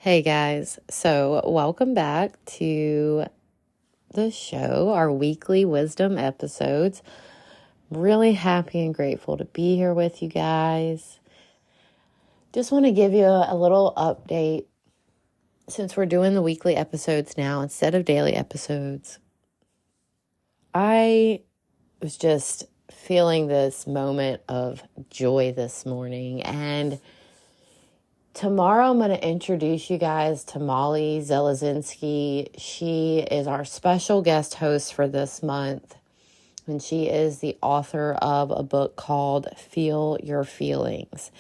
Hey guys, so welcome back to the show, our weekly wisdom episodes. Really happy and grateful to be here with you guys. Just want to give you a little update since we're doing the weekly episodes now instead of daily episodes. I was just feeling this moment of joy this morning, and tomorrow I'm going to introduce you guys to Molly Zelazinski. She is our special guest host for this month, and she is the author of a book called Feel Your Feelings.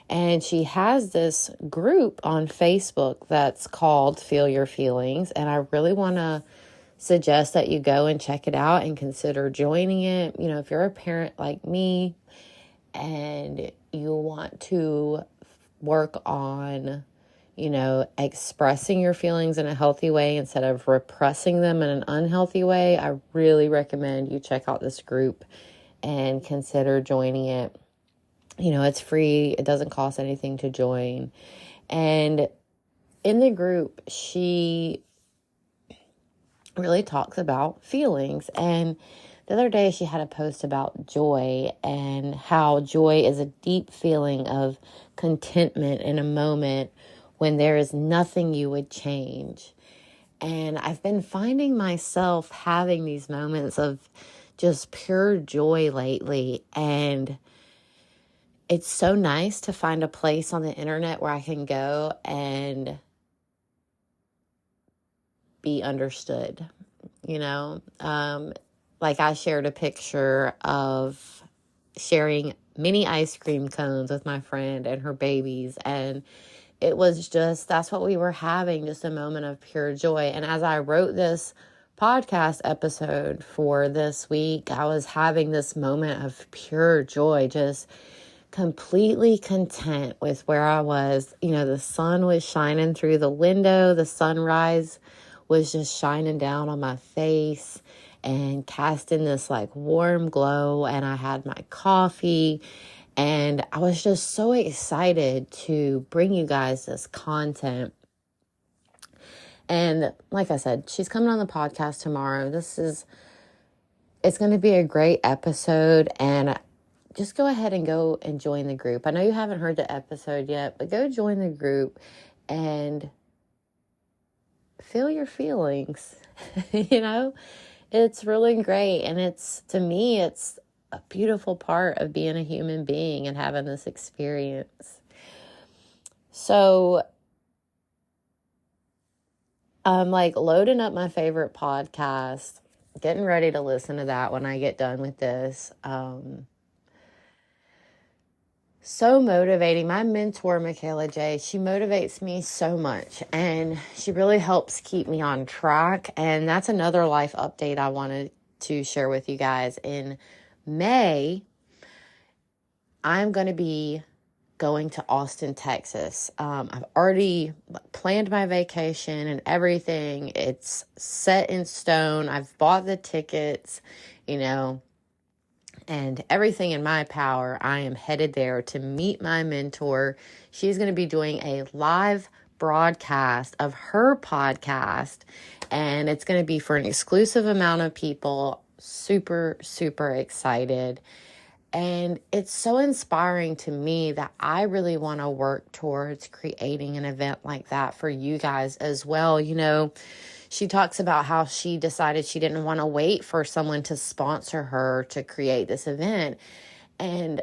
And she has this group on Facebook that's called Feel Your Feelings, and I really want to suggest that you go and check it out and consider joining it. You know, if you're a parent like me and you want to work on, expressing your feelings in a healthy way instead of repressing them in an unhealthy way, I really recommend you check out this group and consider joining it. You know, it's free. It doesn't cost anything to join. And in the group, she really talks about feelings. And the other day she had a post about joy and how joy is a deep feeling of contentment in a moment when there is nothing you would change. And I've been finding myself having these moments of just pure joy lately. And it's so nice to find a place on the internet where I can go and be understood, like I shared a picture of sharing mini ice cream cones with my friend and her babies. And it was just, that's what we were having, just a moment of pure joy. And as I wrote this podcast episode for this week, I was having this moment of pure joy, just completely content with where I was. You know, the sun was shining through the window. The sunrise was just shining down on my face and casting this like warm glow. And I had my coffee and I was just so excited to bring you guys this content. And like I said, she's coming on the podcast tomorrow. It's going to be a great episode, and just go ahead and go and join the group. I know you haven't heard the episode yet, but go join the group and feel your feelings. It's really great. And to me, it's a beautiful part of being a human being and having this experience. So I'm like loading up my favorite podcast, getting ready to listen to that when I get done with this. So motivating. My mentor, Michaela J., she motivates me so much, and she really helps keep me on track. And that's another life update I wanted to share with you guys. In May, I'm going to be going to Austin, Texas. I've already planned my vacation and everything. It's set in stone. I've bought the tickets, and everything in my power. I am headed there to meet my mentor. She's going to be doing a live broadcast of her podcast, and it's going to be for an exclusive amount of people. Super, super excited. And it's so inspiring to me that I really want to work towards creating an event like that for you guys as well. She talks about how she decided she didn't want to wait for someone to sponsor her to create this event. And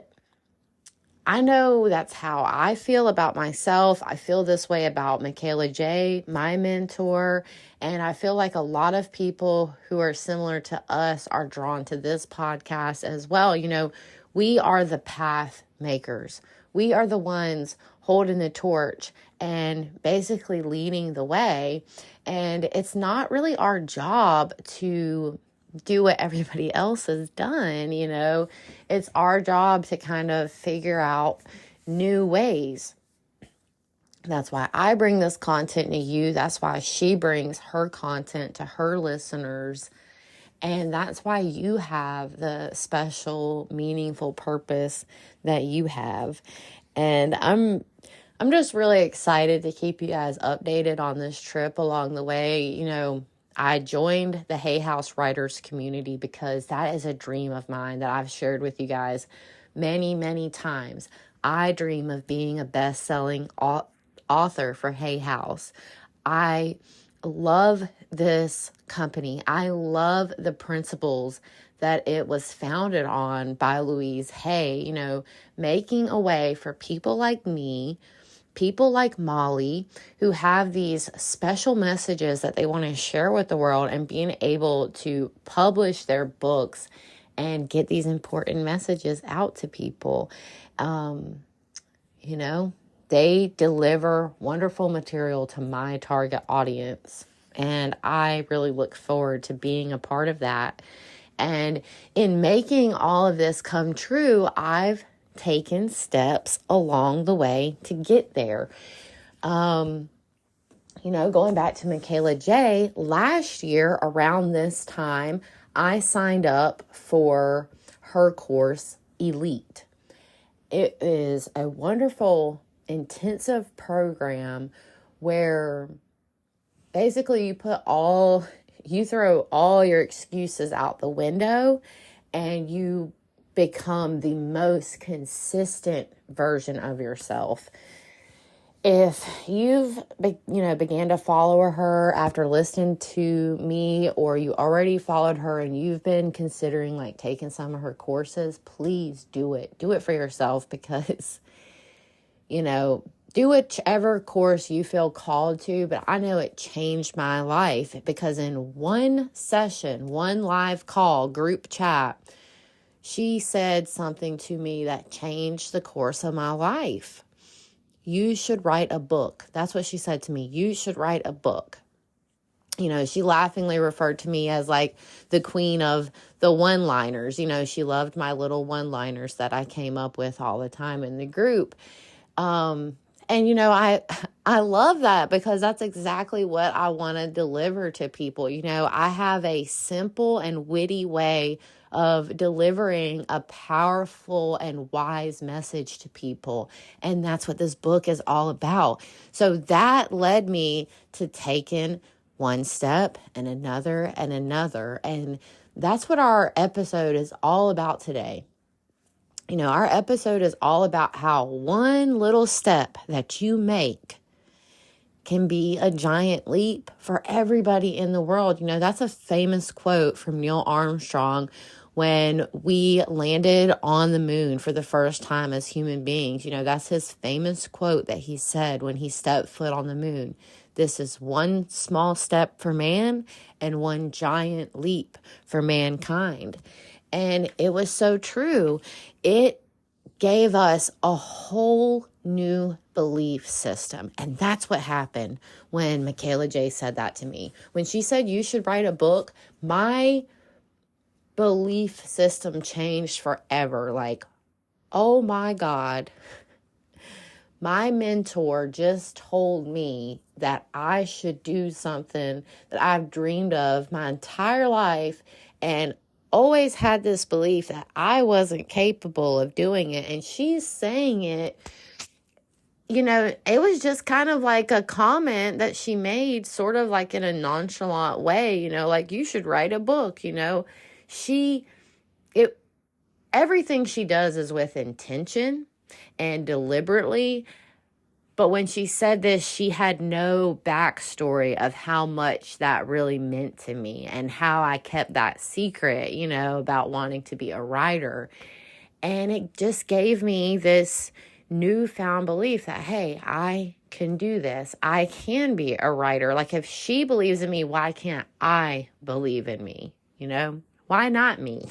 I know that's how I feel about myself. I feel this way about Michaela J., my mentor. And I feel like a lot of people who are similar to us are drawn to this podcast as well. We are the path makers. We are the ones holding the torch and basically leading the way. And it's not really our job to do what everybody else has done. It's our job to kind of figure out new ways. That's why I bring this content to you. That's why she brings her content to her listeners. And that's why you have the special, meaningful purpose that you have. And I'm I'm just really excited to keep you guys updated on this trip along the way. I joined the Hay House Writers community because that is a dream of mine that I've shared with you guys many, many times. I dream of being a best-selling author for Hay House. I love this company. I love the principles that it was founded on by Louise Hay, making a way for people like me, people like Molly, who have these special messages that they want to share with the world, and being able to publish their books and get these important messages out to people. They deliver wonderful material to my target audience, and I really look forward to being a part of that. And in making all of this come true, I've taken steps along the way to get there. Going back to Michaela J, last year around this time, I signed up for her course, Elite. It is a wonderful, intensive program where basically you throw all your excuses out the window and you become the most consistent version of yourself. If you've, began to follow her after listening to me, or you already followed her and you've been considering taking some of her courses, please do it. Do it for yourself, because, do whichever course you feel called to. But I know it changed my life, because in one session, one live call, group chat, she said something to me that changed the course of my life. You should write a book. That's what she said to me. You should write a book. She laughingly referred to me as the queen of the one-liners. She loved my little one-liners that I came up with all the time in the group. And I love that, because that's exactly what I want to deliver to people. I have a simple and witty way of delivering a powerful and wise message to people. And that's what this book is all about. So that led me to taking one step and another and another. And that's what our episode is all about today. Our episode is all about how one little step that you make can be a giant leap for everybody in the world. That's a famous quote from Neil Armstrong when we landed on the moon for the first time as human beings. That's his famous quote that he said when he stepped foot on the moon. This is one small step for man and one giant leap for mankind. And it was so true. It gave us a whole new belief system. And that's what happened when Michaela J said that to me. When she said, you should write a book, my belief system changed forever. Oh my God, my mentor just told me that I should do something that I've dreamed of my entire life, and always had this belief that I wasn't capable of doing it. And she's saying it, it was just kind of like a comment that she made, sort of in a nonchalant way, you should write a book. Everything she does is with intention and deliberately. But when she said this, she had no backstory of how much that really meant to me and how I kept that secret, about wanting to be a writer. And it just gave me this newfound belief that, hey, I can do this. I can be a writer. If she believes in me, why can't I believe in me? Why not me?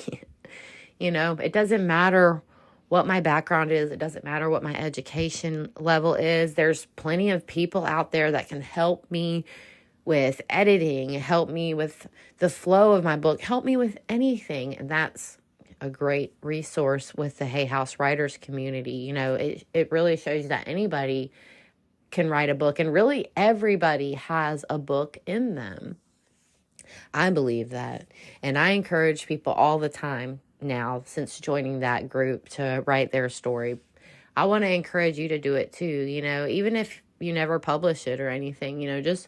It doesn't matter what my background is. It doesn't matter what my education level is. There's plenty of people out there that can help me with editing, help me with the flow of my book, help me with anything. And that's a great resource with the Hay House Writers community. It really shows you that anybody can write a book, and really everybody has a book in them. I believe that. And I encourage people all the time now, since joining that group, to write their story. I want to encourage you to do it too, even if you never publish it or anything, just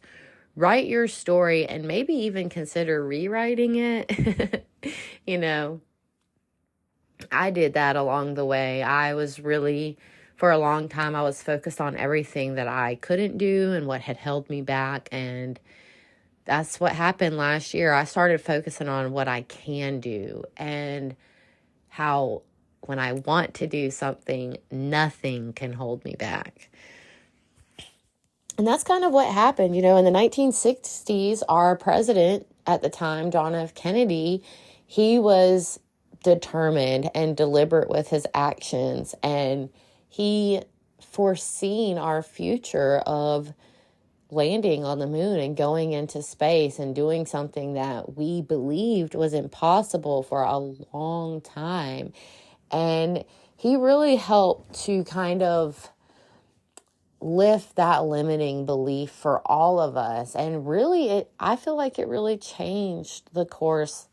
write your story and maybe even consider rewriting it. you know, I did that along the way. I was really, for a long time, I was focused on everything that I couldn't do and what had held me back. And that's what happened last year. I started focusing on what I can do and how when I want to do something, nothing can hold me back. And that's kind of what happened. In the 1960s, our president at the time, John F. Kennedy, he was determined and deliberate with his actions. And he foreseen our future of landing on the moon and going into space and doing something that we believed was impossible for a long time. And he really helped to kind of lift that limiting belief for all of us. And really, I feel like it really changed the course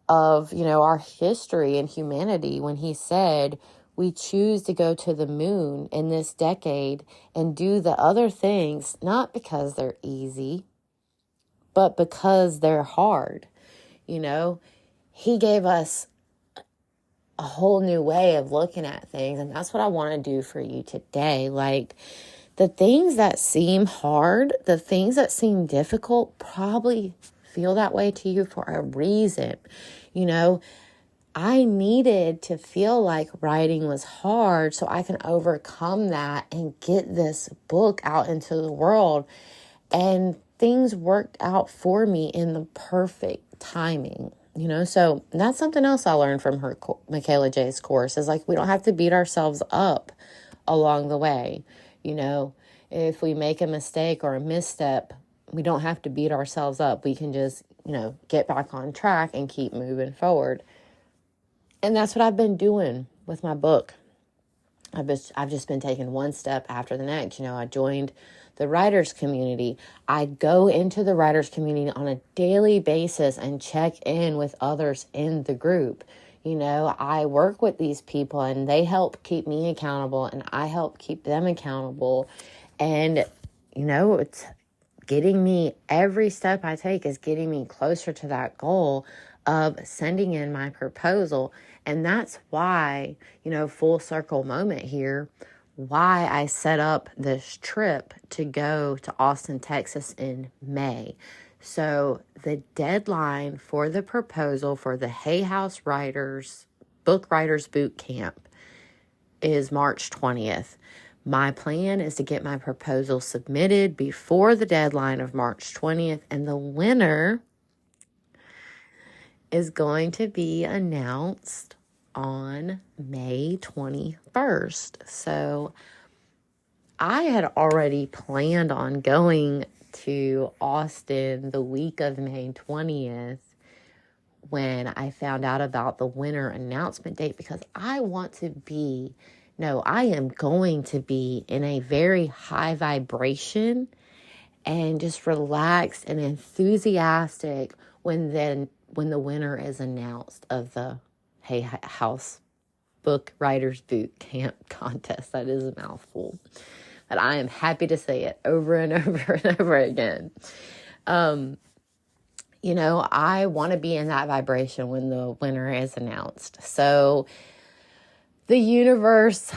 of, our history and humanity when he said, we choose to go to the moon in this decade and do the other things, not because they're easy, but because they're hard. He gave us a whole new way of looking at things. And that's what I want to do for you today. Like, the things that seem hard, the things that seem difficult probably feel that way to you for a reason. I needed to feel like writing was hard so I can overcome that and get this book out into the world. And things worked out for me in the perfect timing. So that's something else I learned from her, Michaela J's course, is like, we don't have to beat ourselves up along the way. If we make a mistake or a misstep, we don't have to beat ourselves up. We can just, get back on track and keep moving forward. And that's what I've been doing with my book. I've just been taking one step after the next. I joined the writers community. I go into the writers community on a daily basis and check in with others in the group. I work with these people and they help keep me accountable and I help keep them accountable. And, it's getting me, every step I take is getting me closer to that goal of sending in my proposal. And that's why, full circle moment here, why I set up this trip to go to Austin, Texas in May. So the deadline for the proposal for the Hay House Writers, Book Writers Boot Camp is March 20th. My plan is to get my proposal submitted before the deadline of March 20th, and the winner is going to be announced on May 21st. So I had already planned on going to Austin the week of May 20th when I found out about the winner announcement date, because I am going to be in a very high vibration and just relaxed and enthusiastic when the winner is announced of the Hay House Book Writers Boot Camp contest. That is a mouthful, but I am happy to say it over and over and over again. I want to be in that vibration when the winner is announced. So the universe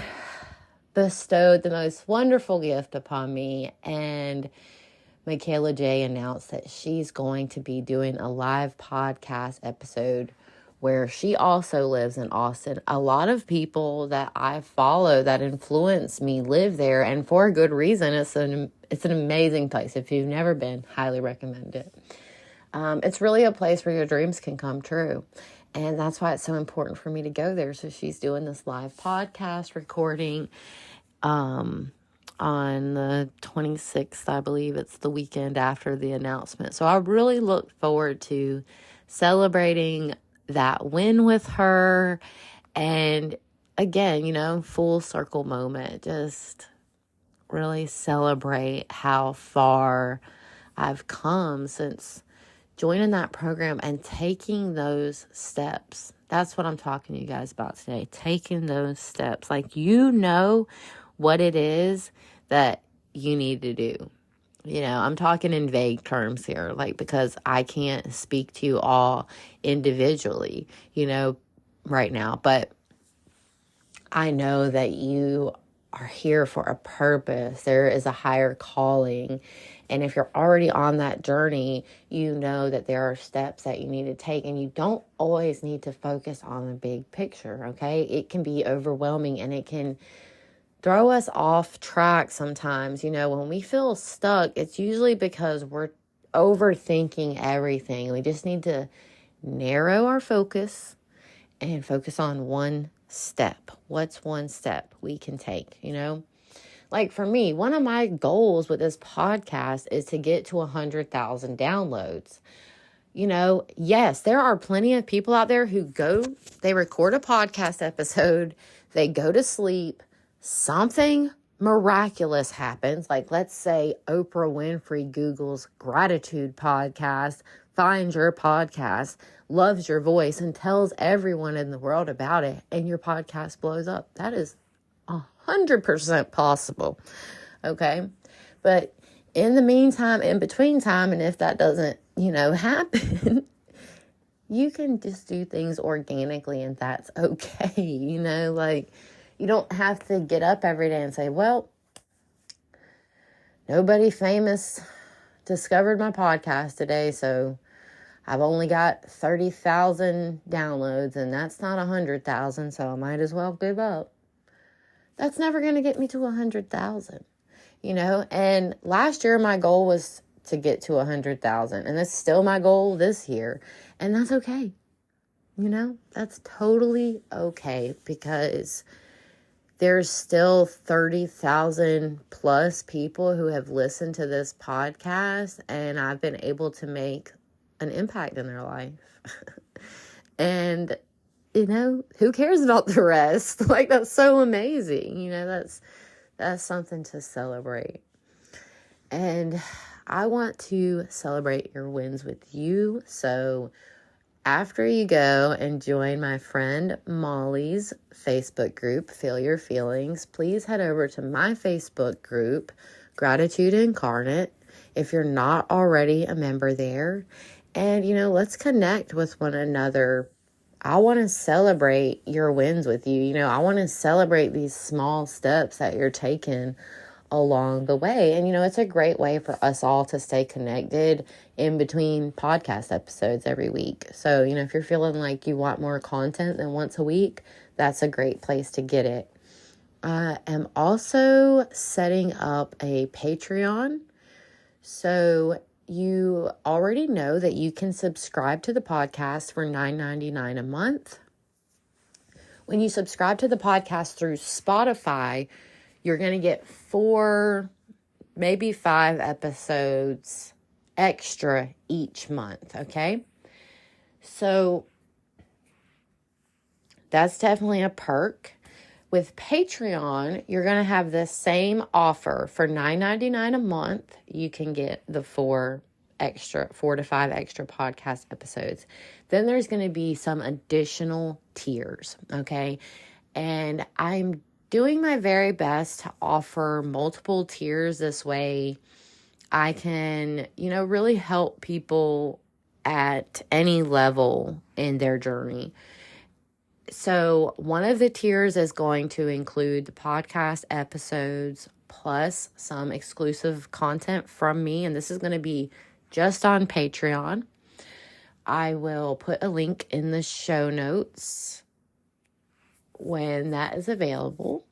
bestowed the most wonderful gift upon me, and Michaela J announced that she's going to be doing a live podcast episode where she also lives in Austin. A lot of people that I follow that influence me live there, and for a good reason. It's an amazing place. If you've never been, highly recommend it. It's really a place where your dreams can come true. And that's why it's so important for me to go there. So she's doing this live podcast recording on the 26th, I believe. It's the weekend after the announcement. So I really look forward to celebrating that win with her. And again, full circle moment. Just really celebrate how far I've come since joining that program and taking those steps That's what I'm talking to you guys about today. Taking those steps. Like, you know what it is that you need to do. You know, I'm talking in vague terms here, like, because I can't speak to you all individually, you know, right now. But I know that you are here for a purpose. There is a higher calling. And if you're already on that journey, you know that there are steps that you need to take, and you don't always need to focus on the big picture, okay? It can be overwhelming, and it can throw us off track sometimes. You know, when we feel stuck, it's usually because we're overthinking everything. We just need to narrow our focus and focus on one step. What's one step we can take, you know? Like, for me, one of my goals with this podcast is to get to 100,000 downloads. You know, yes, there are plenty of people out there who they record a podcast episode, they go to sleep, something miraculous happens. Like, let's say Oprah Winfrey Googles gratitude podcast, finds your podcast, loves your voice, and tells everyone in the world about it, and your podcast blows up. That is 100% possible. Okay. But in the meantime, in between time, and if that doesn't, happen, you can just do things organically, and that's okay. Like, you don't have to get up every day and say, well, nobody famous discovered my podcast today, so I've only got 30,000 downloads, and that's not 100,000, so I might as well give up. That's never going to get me to 100,000, and last year my goal was to get to 100,000, and that's still my goal this year, and that's okay. That's totally okay, because there's still 30,000 plus people who have listened to this podcast, and I've been able to make an impact in their life. And who cares about the rest? Like, that's so amazing. That's something to celebrate. And I want to celebrate your wins with you. So after you go and join my friend Molly's Facebook group, Feel Your Feelings, please head over to my Facebook group, Gratitude Incarnate, if you're not already a member there. And, let's connect with one another. I want to celebrate your wins with you. I want to celebrate these small steps that you're taking along the way. And, it's a great way for us all to stay connected in between podcast episodes every week. So, if you're feeling like you want more content than once a week, that's a great place to get it. I am also setting up a Patreon. So you already know that you can subscribe to the podcast for $9.99 a month. When you subscribe to the podcast through Spotify, you're going to get 4, maybe 5 episodes extra each month, okay? So that's definitely a perk. With Patreon, you're going to have the same offer. For $9.99 a month, you can get the 4 to 5 extra podcast episodes. Then there's going to be some additional tiers, okay? And I'm doing my very best to offer multiple tiers. This way I can, really help people at any level in their journey. So one of the tiers is going to include the podcast episodes plus some exclusive content from me. And this is going to be just on Patreon. I will put a link in the show notes when that is available.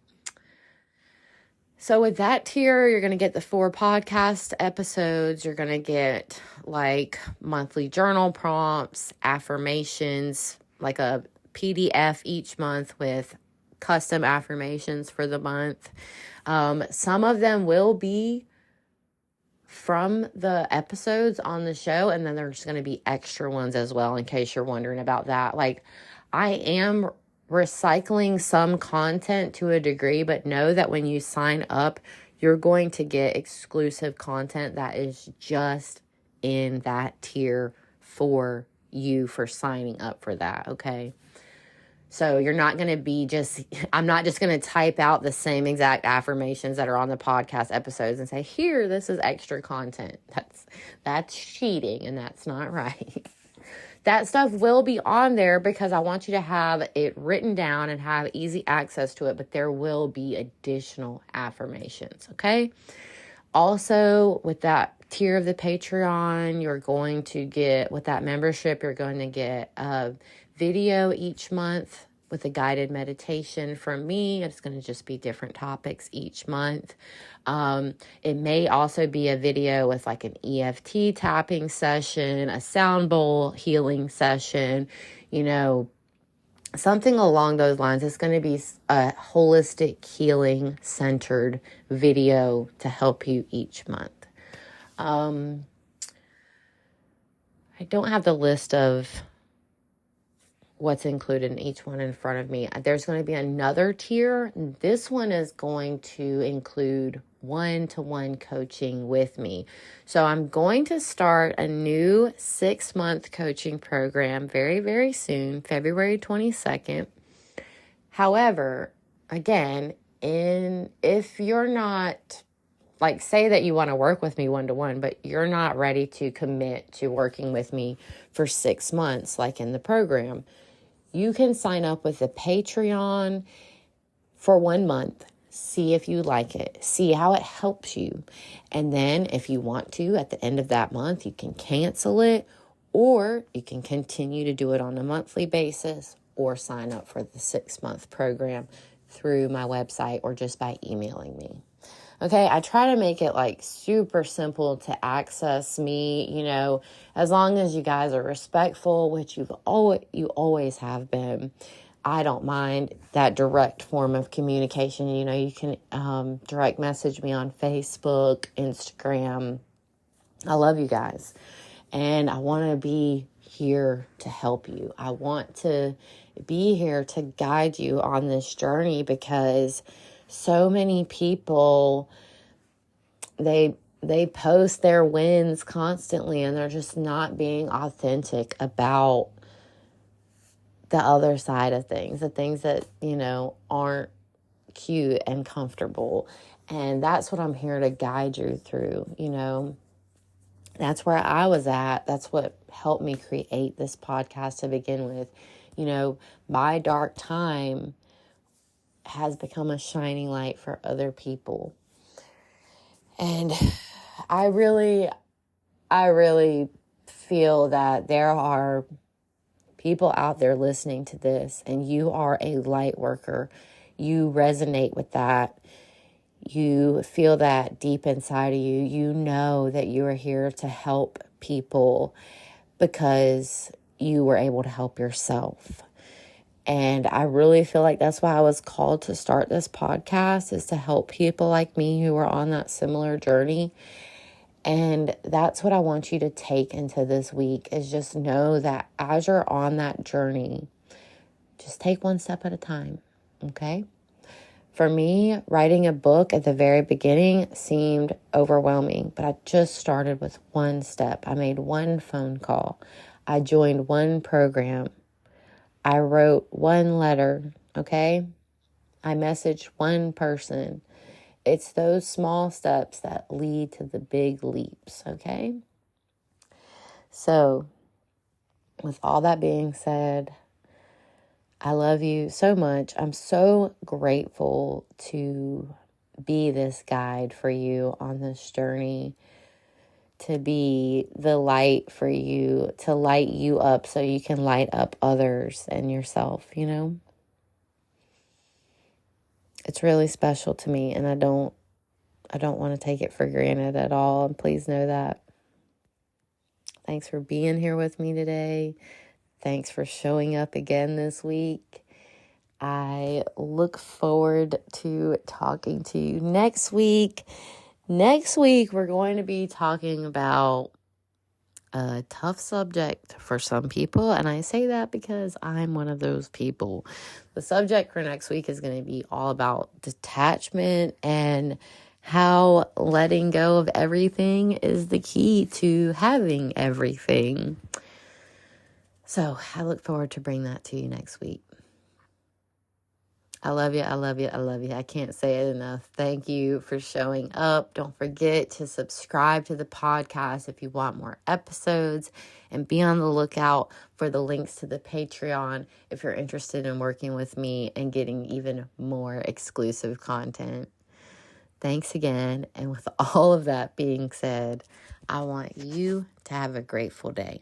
So with that tier, you're going to get the 4 podcast episodes. You're going to get like monthly journal prompts, affirmations, like a PDF each month with custom affirmations for the month. Some of them will be from the episodes on the show, and then there's going to be extra ones as well, in case you're wondering about that. Like, I am recycling some content to a degree, but know that when you sign up, you're going to get exclusive content that is just in that tier for you for signing up for that, okay? So you're not going to be I'm not just going to type out the same exact affirmations that are on the podcast episodes and say, here, this is extra content. That's cheating, and that's not right. That stuff will be on there because I want you to have it written down and have easy access to it, but there will be additional affirmations, okay? Also, with that tier of the Patreon, you're going to get, with that membership, you're going to get a video each month with a guided meditation from me. It's going to just be different topics each month. It may also be a video with like an EFT tapping session, a sound bowl healing session, something along those lines. It's going to be a holistic healing centered video to help you each month. I don't have the list of what's included in each one in front of me. There's going to be another tier. This one is going to include one-to-one coaching with me. So I'm going to start a new 6-month coaching program very, very soon, February 22nd. However, again, if you're not, say that you want to work with me one-to-one, but you're not ready to commit to working with me for 6 months, like in the program, you can sign up with the Patreon for 1 month. See if you like it. See how it helps you. And then if you want to, at the end of that month, you can cancel it, or you can continue to do it on a monthly basis, or sign up for the 6-month program through my website or just by emailing me. Okay, I try to make it super simple to access me, as long as you guys are respectful, which you always have been. I don't mind that direct form of communication. You can direct message me on Facebook, Instagram. I love you guys, and I want to be here to help you. I want to be here to guide you on this journey, because so many people, they post their wins constantly, and they're just not being authentic about the other side of things, the things that, aren't cute and comfortable. And that's what I'm here to guide you through. That's where I was at. That's what helped me create this podcast to begin with. My dark time has become a shining light for other people. And I really feel that there are people out there listening to this, and you are a light worker. You resonate with that. You feel that deep inside of you. You know that you are here to help people because you were able to help yourself. And I really feel like that's why I was called to start this podcast, is to help people like me who are on that similar journey. And that's what I want you to take into this week, is just know that as you're on that journey, just take one step at a time, okay? For me, writing a book at the very beginning seemed overwhelming, but I just started with one step. I made one phone call. I joined one program. I wrote one letter, okay? I messaged one person. It's those small steps that lead to the big leaps, okay? So, with all that being said, I love you so much. I'm so grateful to be this guide for you on this journey, to be the light for you, to light you up so you can light up others and yourself, It's really special to me, and I don't want to take it for granted at all, and please know that. Thanks for being here with me today. Thanks for showing up again this week. I look forward to talking to you next week. Next week, we're going to be talking about a tough subject for some people, and I say that because I'm one of those people. The subject for next week is going to be all about detachment and how letting go of everything is the key to having everything. So I look forward to bring that to you next week. I love you. I love you. I love you. I can't say it enough. Thank you for showing up. Don't forget to subscribe to the podcast if you want more episodes, and be on the lookout for the links to the Patreon if you're interested in working with me and getting even more exclusive content. Thanks again. And with all of that being said, I want you to have a grateful day.